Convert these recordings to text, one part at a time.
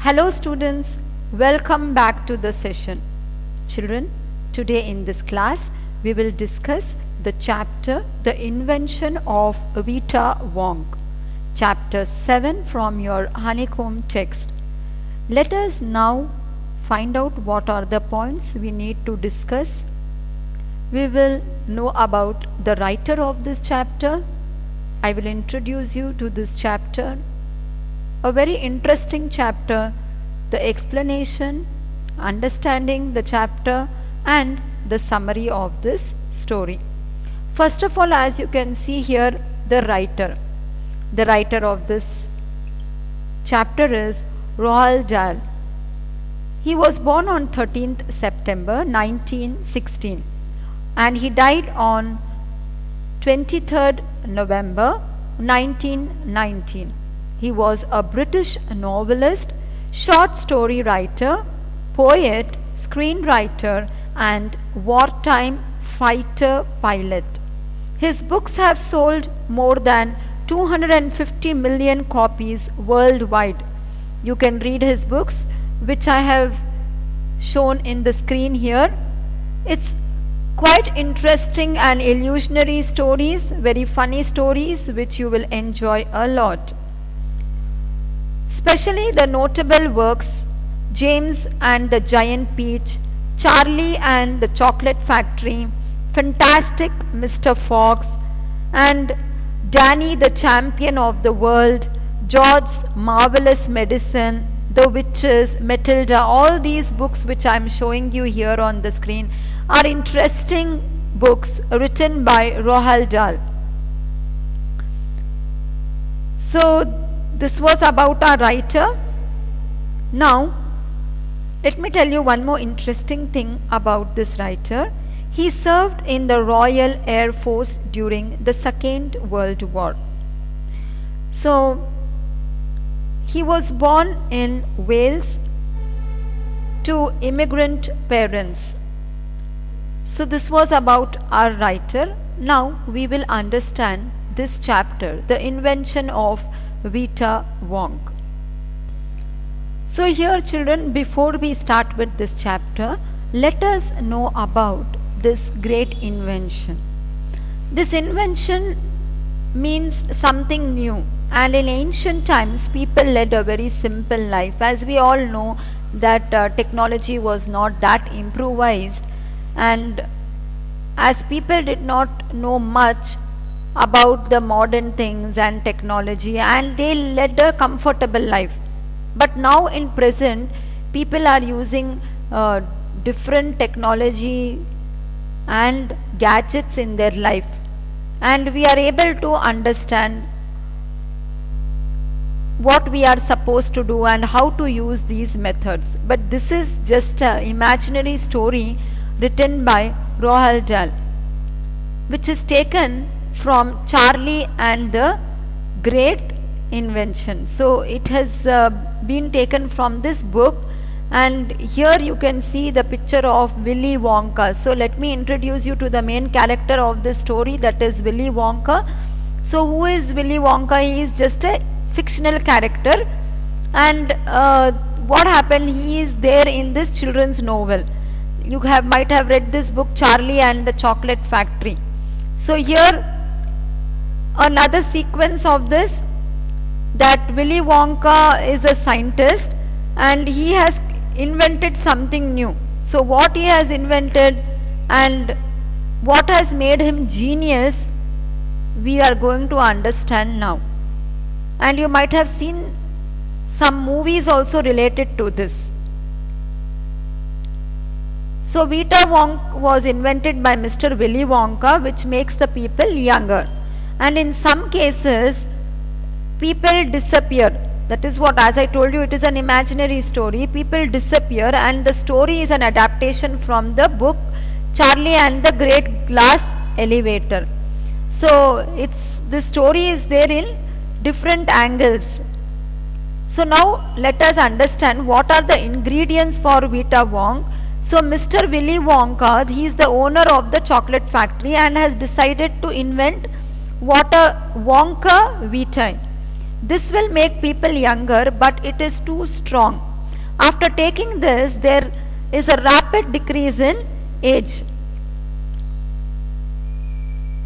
Hello students, welcome back to the session. Children, today in this class we will discuss the chapter The Invention of Vita Wonk, chapter 7 from your honeycomb text. Let us now find out what are the points we need to discuss. We will know about the writer of this chapter. I will introduce you to this chapter. A very interesting chapter, the explanation, understanding the chapter and the summary of this story. First of all, as you can see here, the writer of this chapter is Roald Dahl. He was born on 13th September 1916 and he died on 23rd November 1919. He was a British novelist, short story writer, poet, screenwriter, and wartime fighter pilot. His books have sold more than 250 million copies worldwide. You can read his books, which I have shown in the screen here. It's quite interesting and illusionary stories, very funny stories, which you will enjoy a lot. Especially the notable works James and the Giant Peach, Charlie and the Chocolate Factory, Fantastic Mr. Fox, and Danny the Champion of the World, George's Marvelous Medicine, The Witches, Matilda. All these books which I am showing you here on the screen are interesting books written by Roald Dahl. So this was about our writer. Now, let me tell you one more interesting thing about this writer. He served in the Royal Air Force during the Second World War. So, he was born in Wales to immigrant parents. So, this was about our writer. Now, we will understand this chapter, The Invention of Vita Wonk. So here children, before we start with this chapter, let us know about this great invention. This invention means something new, and in ancient times people led a very simple life. As we all know that technology was not that improvised, and as people did not know much about the modern things and technology, and they led a comfortable life. But now in present, people are using different technology and gadgets in their life, and we are able to understand what we are supposed to do and how to use these methods. But this is just an imaginary story written by Roald Dahl, which is taken from Charlie and the Great Invention. So it has been taken from this book, and here you can see the picture of Willy Wonka. So let me introduce you to the main character of this story, that is Willy Wonka. So who is Willy Wonka? He is just a fictional character, and what happened, he is there in this children's novel. You might have read this book, Charlie and the Chocolate Factory. So here another sequence of this, that Willy Wonka is a scientist and he has invented something new. So what he has invented and what has made him genius, we are going to understand now. And you might have seen some movies also related to this. So Vita Wonk was invented by Mr. Willy Wonka, which makes the people younger. And in some cases, people disappear. That is what, as I told you, it is an imaginary story. People disappear, and the story is an adaptation from the book Charlie and the Great Glass Elevator. So the story is there in different angles. So now let us understand what are the ingredients for Vita Wonk. So Mr. Willy Wonka, he is the owner of the chocolate factory and has decided to invent what a Wonka Vitae. This will make people younger, but it is too strong. After taking this, there is a rapid decrease in age.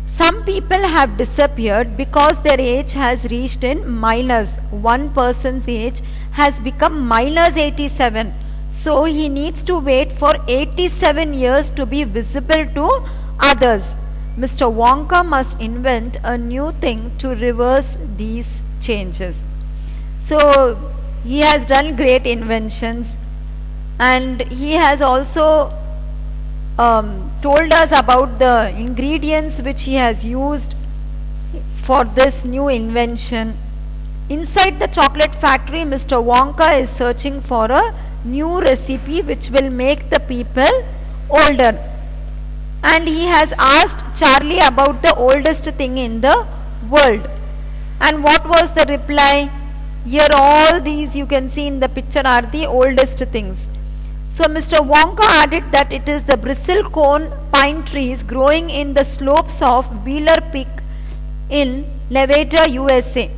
Some people have disappeared because their age has reached in minus. One person's age has become minus 87. So he needs to wait for 87 years to be visible to others. Mr. Wonka must invent a new thing to reverse these changes. So he has done great inventions, and he has also told us about the ingredients which he has used for this new invention. Inside the chocolate factory, Mr. Wonka is searching for a new recipe which will make the people older. And he has asked Charlie about the oldest thing in the world. And what was the reply? Here all these you can see in the picture are the oldest things. So Mr. Wonka added that it is the bristlecone pine trees growing in the slopes of Wheeler Peak in Nevada, USA,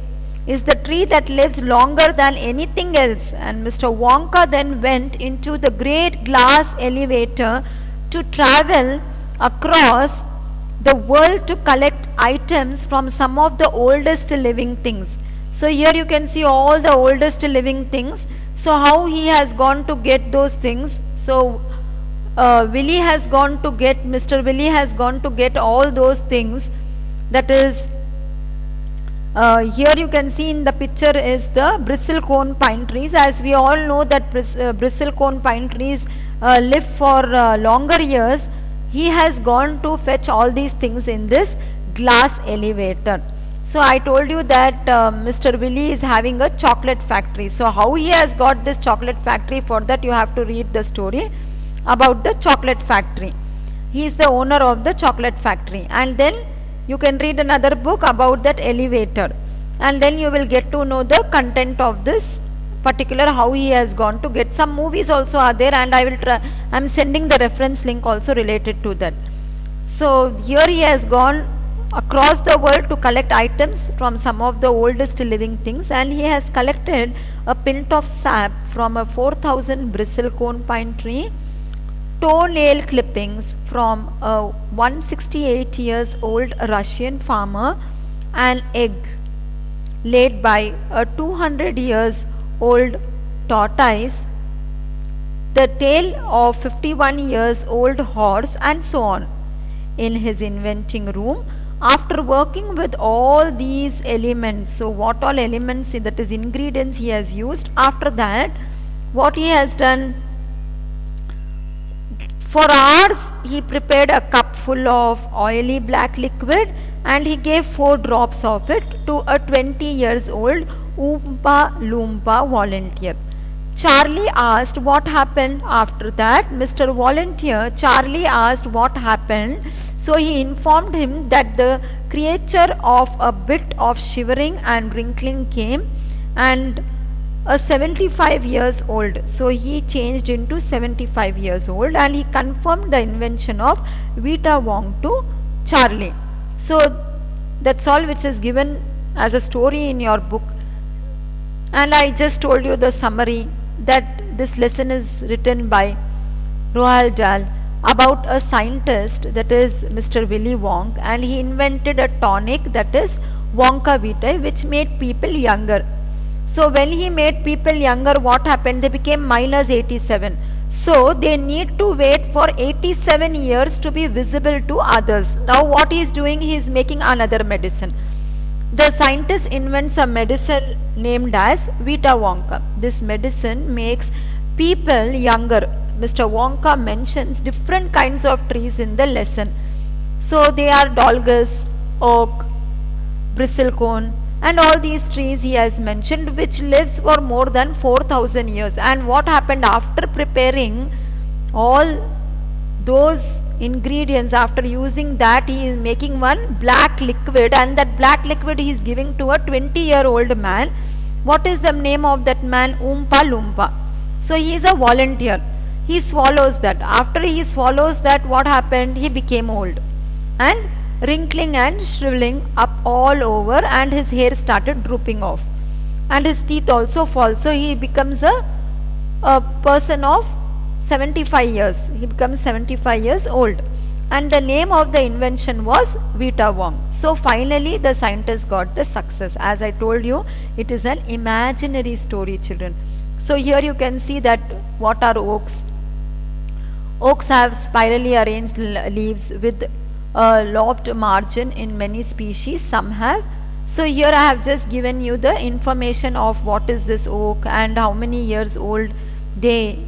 is the tree that lives longer than anything else. And Mr. Wonka then went into the great glass elevator to travel across the world to collect items from some of the oldest living things. So here you can see all the oldest living things. So how he has gone to get those things? So Mr. Willy has gone to get all those things. That is, here you can see in the picture is the bristlecone pine trees. As we all know that bristlecone pine trees live for longer years, he has gone to fetch all these things in this glass elevator. So I told you that Mr. Willy is having a chocolate factory. So how he has got this chocolate factory, for that you have to read the story about the chocolate factory. He is the owner of the chocolate factory, and then you can read another book about that elevator, and then you will get to know the content of this particular, how he has gone to get. Some movies also are there, and I am sending the reference link also related to that. So here he has gone across the world to collect items from some of the oldest living things, and he has collected a pint of sap from a 4,000 bristlecone pine tree, toenail clippings from a 168 years old Russian farmer, an egg laid by a 200 years old tortoise, the tail of 51 years old horse, and so on. In his inventing room, after working with all these elements, so what all elements, that is ingredients he has used, after that what he has done, for hours he prepared a cup full of oily black liquid, and he gave 4 drops of it to a 20 years old Oompa Loompa volunteer. Charlie asked what happened after that. Mr. Volunteer, Charlie asked what happened. So he informed him that the creature of a bit of shivering and wrinkling came, and a 75 years old. So he changed into 75 years old, and he confirmed the invention of Vita Wonk to Charlie. So that's all which is given as a story in your book. And I just told you the summary that this lesson is written by Roald Dahl about a scientist, that is Mr. Willy Wonk, and he invented a tonic, that is Wonka Vitae, which made people younger. So when he made people younger, what happened? They became minus 87. So they need to wait for 87 years to be visible to others. Now what he is doing? He is making another medicine. The scientist invents a medicine named as Vita Wonka. This medicine makes people younger. Mr. Wonka mentions different kinds of trees in the lesson. So they are Dolgus, oak, bristlecone, and all these trees he has mentioned, which lives for more than 4,000 years. And what happened after preparing all those ingredients, after using that, he is making one black liquid, and that black liquid he is giving to a 20-year-old man. What is the name of that man? Oompa Loompa. So he is a volunteer. He swallows that. After he swallows that, what happened? He became old and wrinkling and shriveling up all over, and his hair started drooping off, and his teeth also fall. So he becomes a a person of 75 years. He becomes 75 years old. And the name of the invention was Vita Wonk. So finally the scientist got the success. As I told you, it is an imaginary story, children. So here you can see that what are oaks. Oaks have spirally arranged leaves with a lobed margin in many species. Some have. So here I have just given you the information of what is this oak and how many years old they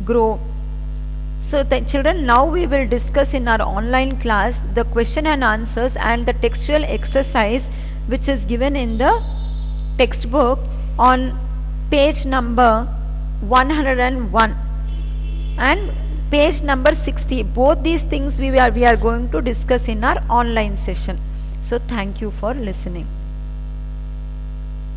grow. So children, now we will discuss in our online class the question and answers and the textual exercise which is given in the textbook on page number 101 and page number 60. Both these things we are going to discuss in our online session. So thank you for listening.